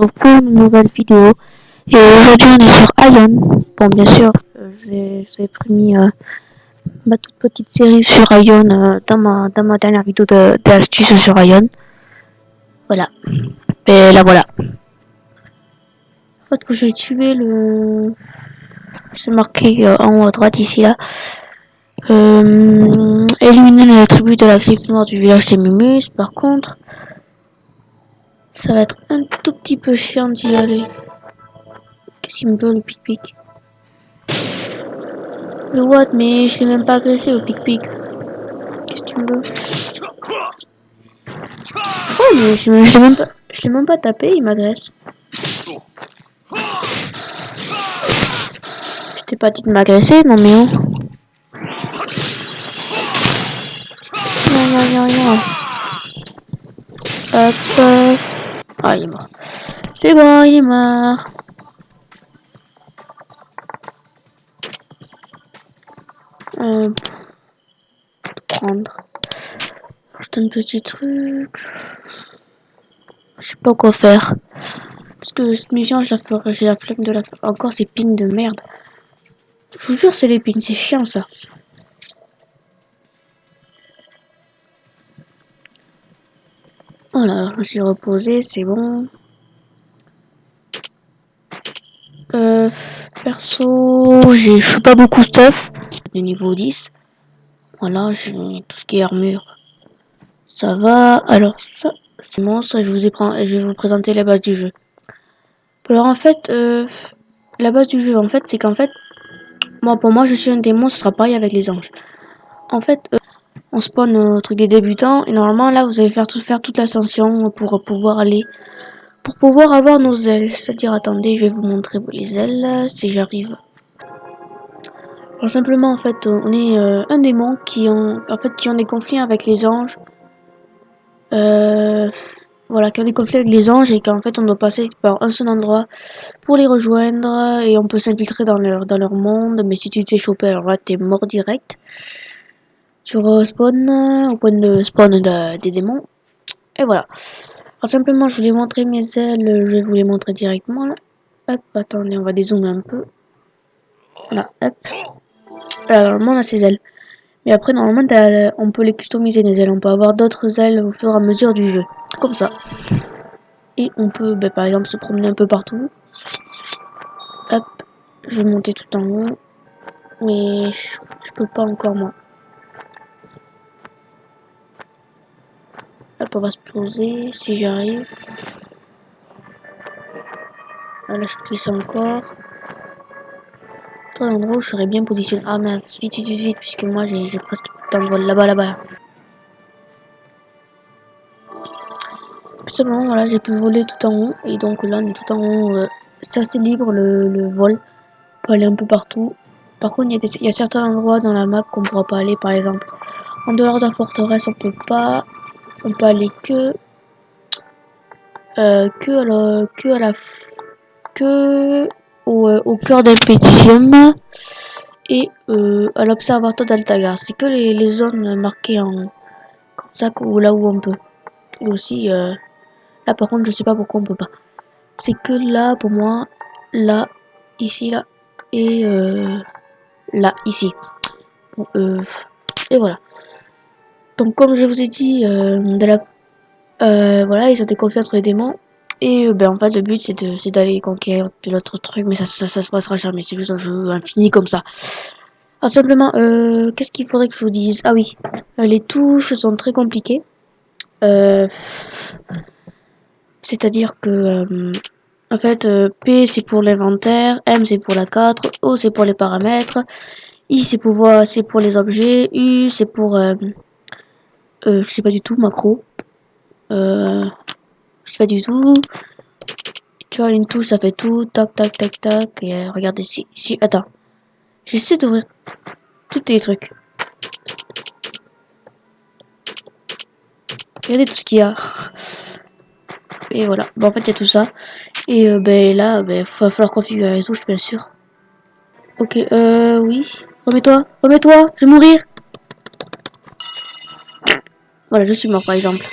pour une nouvelle vidéo. Et aujourd'hui on est sur Ion. Bon bien sûr, j'ai promis ma toute petite série sur Ion dans ma dernière vidéo d'astuces sur Ion. Voilà. Et là voilà. En fait que j'ai tué le... C'est marqué en haut à droite ici là. Éliminer les attributs de la griffe noire du village des Mumus. Par contre, ça va être un tout petit peu chiant d'y aller. Qu'est-ce qu'il me veut le pic-pic? Le what? Mais je l'ai même pas agressé au pic-pic. Qu'est-ce que tu me veux? Oh mais je l'ai même pas tapé, il m'agresse. Je t'ai pas dit de m'agresser, non mais oh. Non. Hop. Ah il est mort. C'est bon, il est mort. Prendre. C'est un petit truc. Je sais pas quoi faire. Parce que cette mission, je la ferai, j'ai la flemme de la faire. Encore ces pins de merde. Je vous jure, c'est les pins, c'est chiant ça. Voilà, je me suis reposé, c'est bon. Perso, je suis pas beaucoup stuff. De niveau 10. Voilà, j'ai tout ce qui est armure. Ça va. Alors ça, c'est bon, ça je vais vous présenter la base du jeu. Alors en fait, la base du jeu, en fait, c'est qu'en fait, moi pour moi je suis un démon, ce sera pareil avec les anges. En fait, on spawn au truc des débutants et normalement là vous allez faire toute l'ascension pour pouvoir aller, pour pouvoir avoir nos ailes. C'est-à-dire, attendez, je vais vous montrer les ailes si j'arrive. Alors simplement en fait, on est un démon qui ont des conflits avec les anges. Voilà, qui ont des conflits avec les anges et qu'en fait on doit passer par un seul endroit pour les rejoindre et on peut s'infiltrer dans leur monde, mais si tu t'es chopé alors là t'es mort direct. Tu respawn au point de spawn des démons. Et voilà. Alors simplement je voulais montrer mes ailes, je vais vous les montrer directement là. Hop, attendez, on va dézoomer un peu. Voilà, hop. Normalement on a ses ailes. Mais après normalement on peut les customiser les ailes, on peut avoir d'autres ailes au fur et à mesure du jeu. Comme ça. Et on peut par exemple se promener un peu partout. Hop, je vais monter tout en haut. Mais je peux pas encore moi. Hop, on va se poser si j'arrive. Là je glisse encore. Toi l'endroit où je serais bien positionné. Ah mince, vite, puisque moi j'ai presque tout le temps là-bas. Tout simplement voilà, j'ai pu voler tout en haut. Et donc là on est tout en haut. C'est assez libre le vol. On peut aller un peu partout. Par contre il y a certains endroits dans la map qu'on pourra pas aller, par exemple. En dehors de la forteresse on peut pas. On peut aller que au cœur d'Helvétium et à l'observatoire d'Altagar. C'est que les zones marquées en comme ça ou là où on peut. Et aussi là par contre je sais pas pourquoi on peut pas. C'est que là pour moi, là, ici, là et là, ici. Bon, et voilà. Donc comme je vous ai dit, voilà, ils ont des conflits entre les démons. Et en fait le but c'est d'aller conquérir l'autre truc, mais ça se passera jamais, c'est juste un jeu infini comme ça. Alors simplement, qu'est-ce qu'il faudrait que je vous dise? Ah oui, les touches sont très compliquées. C'est-à-dire que en fait P c'est pour l'inventaire, M c'est pour la 4, O c'est pour les paramètres, I c'est pour les objets, U c'est pour je sais pas du tout, macro. Je sais pas du tout. Tu vois, une touche, ça fait tout. Tac. Et regardez, si, attends. J'essaie d'ouvrir tous les trucs. Regardez tout ce qu'il y a. Et voilà. Bon, en fait, il y a tout ça. Et là, va falloir configurer les touches, bien sûr. Ok, oui. Remets-toi, je vais mourir. Voilà, je suis mort, par exemple.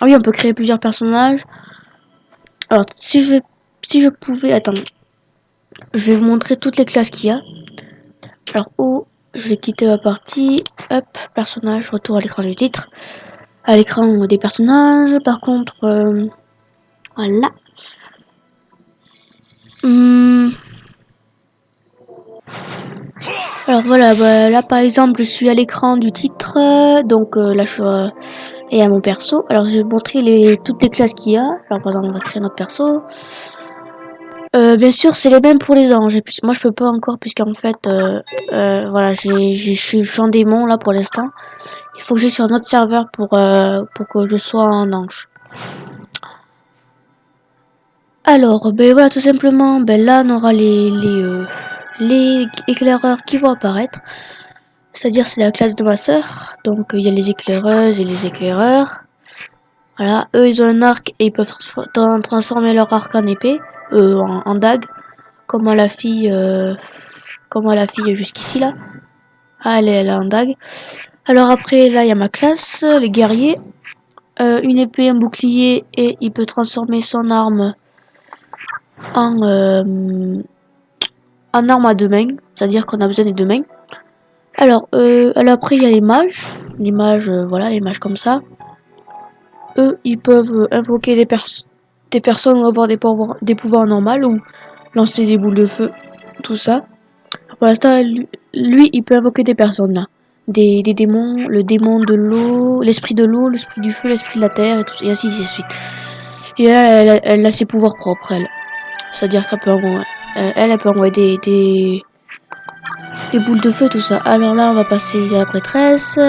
Ah oui, on peut créer plusieurs personnages. Alors, si je pouvais, attends, je vais vous montrer toutes les classes qu'il y a. Alors, je vais quitter ma partie. Hop, personnage, retour à l'écran du titre. À l'écran des personnages, par contre, voilà. Alors voilà, bah, là par exemple, je suis à l'écran du titre, donc là je suis et à mon perso. Alors je vais montrer toutes les classes qu'il y a. Alors par exemple, on va créer notre perso. Bien sûr, c'est les mêmes pour les anges. Moi, je peux pas encore puisqu'en fait, voilà, je suis en démon là pour l'instant. Il faut que j'aille sur un autre serveur pour que je sois en ange. Alors, ben voilà, tout simplement, ben là, on aura les éclaireurs qui vont apparaître. C'est-à-dire, c'est la classe de ma sœur. Donc, il y a les éclaireuses et les éclaireurs. Voilà, eux, ils ont un arc et ils peuvent transformer leur arc en épée, en dague, comme à la fille, jusqu'ici là. Ah, elle a un dague. Alors après, là, il y a ma classe, les guerriers. Une épée, un bouclier, et il peut transformer son arme en, en arme à deux mains. C'est-à-dire qu'on a besoin des deux mains. Alors après, il y a les mages. Les mages, voilà, les mages comme ça. Eux, ils peuvent invoquer des personnes ou avoir des pouvoirs normaux ou lancer des boules de feu, tout ça. Pour l'instant, lui, il peut invoquer des personnes là. Des démons, le démon de l'eau, l'esprit de l'eau, l'esprit du feu, l'esprit de la terre, et ainsi de suite. Et elle a ses pouvoirs propres, elle. C'est-à-dire qu'elle peut envoyer, elle peut envoyer des boules de feu, tout ça. Alors là, on va passer à la prêtresse.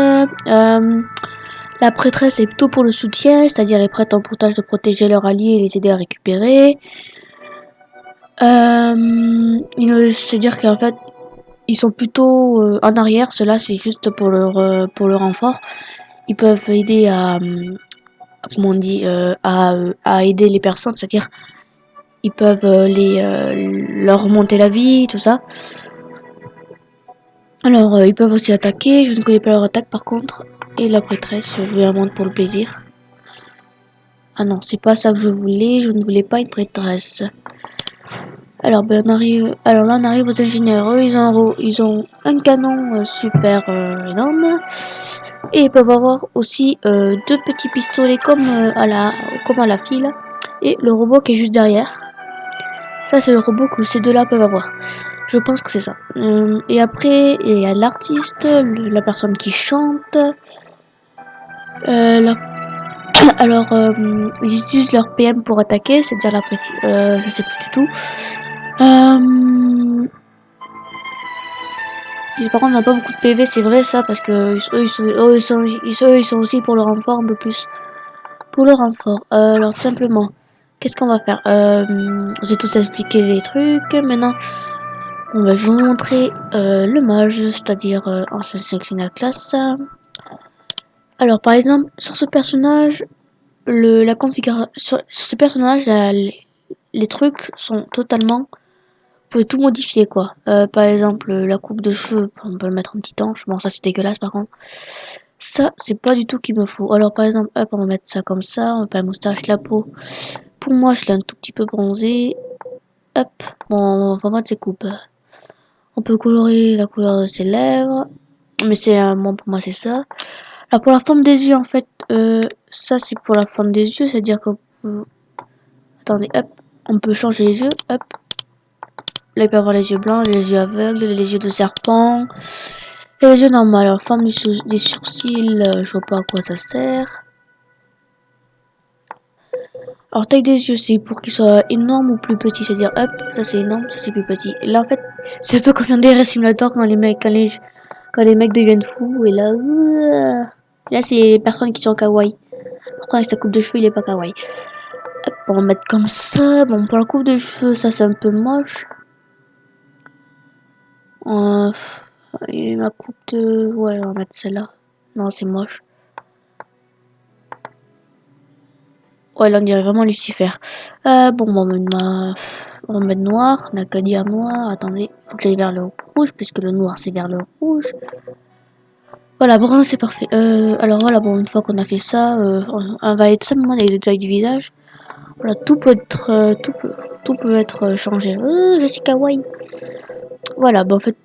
La prêtresse est plutôt pour le soutien, c'est-à-dire elle est prête en pourtage de protéger leurs alliés et les aider à récupérer. C'est-à-dire qu'en fait, ils sont plutôt en arrière, cela c'est juste pour le renfort. Ils peuvent aider comment on dit, à aider les personnes, c'est-à-dire ils peuvent leur remonter la vie, tout ça. Alors ils peuvent aussi attaquer, je ne connais pas leur attaque par contre. Et la prêtresse, je vais la montre pour le plaisir. Ah non, c'est pas ça que je ne voulais pas une prêtresse. Alors, ben, alors là on arrive aux ingénieurs. Eux, ils ont un canon super énorme. Et ils peuvent avoir aussi deux petits pistolets comme à la file. Et le robot qui est juste derrière. Ça c'est le robot que ces deux-là peuvent avoir. Je pense que c'est ça. Et après, il y a l'artiste, la personne qui chante. Alors, ils utilisent leur PM pour attaquer, c'est-à-dire je sais plus du tout. Par contre, on n'a pas beaucoup de PV, c'est vrai ça, parce que ils sont aussi pour le renfort un peu plus. Pour le renfort, alors tout simplement, qu'est-ce qu'on va faire? J'ai tout expliqué les trucs. Maintenant, on va vous montrer le mage, c'est-à-dire en sélection la classe. Alors, par exemple, sur ce personnage, la configuration sur ce personnage, les trucs sont totalement. Vous pouvez tout modifier quoi. Par exemple, la coupe de cheveux, on peut le mettre en petit ange. Bon, ça c'est dégueulasse par contre. Ça, c'est pas du tout qu'il me faut. Alors, par exemple, hop, on va mettre ça comme ça. On va pas la moustache, la peau. Pour moi, je l'ai un tout petit peu bronzé. Hop, bon, on va mettre ses coupes. On peut colorer la couleur de ses lèvres. Mais c'est bon, pour moi, c'est ça. Alors, pour la forme des yeux, en fait, ça c'est pour la forme des yeux. C'est-à-dire que. Attendez, hop, on peut changer les yeux. Hop. Là, il peut avoir les yeux blancs, les yeux aveugles, les yeux de serpent. Et les yeux normaux. Alors, forme des sourcils, je vois pas à quoi ça sert. Alors, taille des yeux, c'est pour qu'ils soient énormes ou plus petits. C'est-à-dire, hop, ça c'est énorme, ça c'est plus petit. Et là, en fait, c'est un peu comme dans des simulateurs quand quand les mecs deviennent fous. Et là, là c'est les personnes qui sont kawaii. Pourquoi avec sa coupe de cheveux, il est pas kawaii. Hop, on va mettre comme ça. Bon, pour la coupe de cheveux, ça c'est un peu moche. Et ma coupe de... Ouais, on va mettre celle-là. Non, c'est moche. Ouais, là, on dirait vraiment Lucifer. Bon, on va mettre noir. On n'a qu'à dire noir. Attendez, faut que j'aille vers le rouge, puisque le noir, c'est vers le rouge. Voilà, brun, c'est parfait. Alors voilà, bon, une fois qu'on a fait ça, on va être simplement les détails du visage. Voilà, tout peut être changé. Je suis kawaii. Voilà, bah en fait,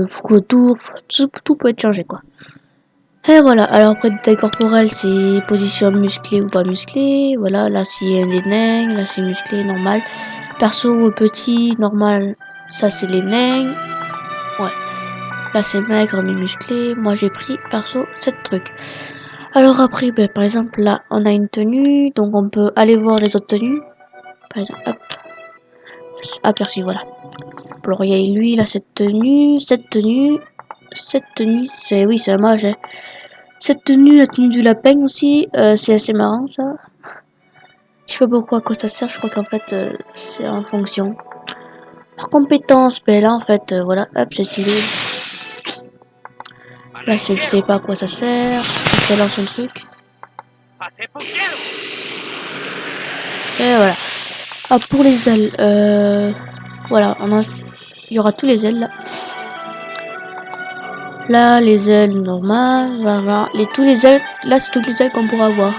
Foucault Tour, tout peut être changé quoi. Et voilà, alors après détail corporel, c'est position musclée ou pas musclée. Voilà, là c'est les nains, là c'est musclé, normal. Perso petit, normal, ça c'est les nains. Ouais, là c'est maigre mais musclé. Moi j'ai pris perso 7 trucs. Alors après, ben, par exemple là on a une tenue, donc on peut aller voir les autres tenues. Par exemple, hop, aperçu, voilà. Alors il y a lui, il a cette tenue, c'est oui c'est un mage. Hein. Cette tenue, la tenue du lapin aussi, c'est assez marrant ça. Je sais pas pourquoi à quoi ça sert, je crois qu'en fait c'est en fonction. Leur compétence, ben là en fait, voilà, hop, c'est stylé. Là, je sais pas à quoi ça sert, ça lance un truc. Et voilà. Ah, pour les ailes, voilà, il y aura tous les ailes là. Là, les ailes normales, voilà. Tous les ailes, là, c'est toutes les ailes qu'on pourra avoir.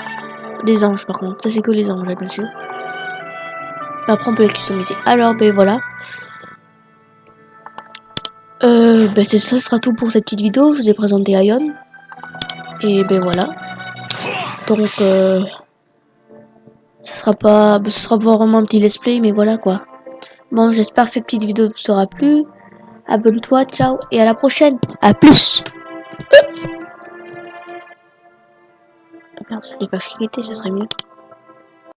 Des anges par contre, ça c'est que les anges, bien sûr. Mais après, on peut les customiser. Alors, ben voilà. Ben ça sera tout pour cette petite vidéo. Je vous ai présenté Ion. Et ben voilà. Donc, ce sera pas vraiment un petit let's play, mais voilà quoi. Bon, j'espère que cette petite vidéo vous aura plu. Abonne-toi, ciao, et à la prochaine. À plus. Ah, merde, je l'ai pas cliqué, ça serait mieux.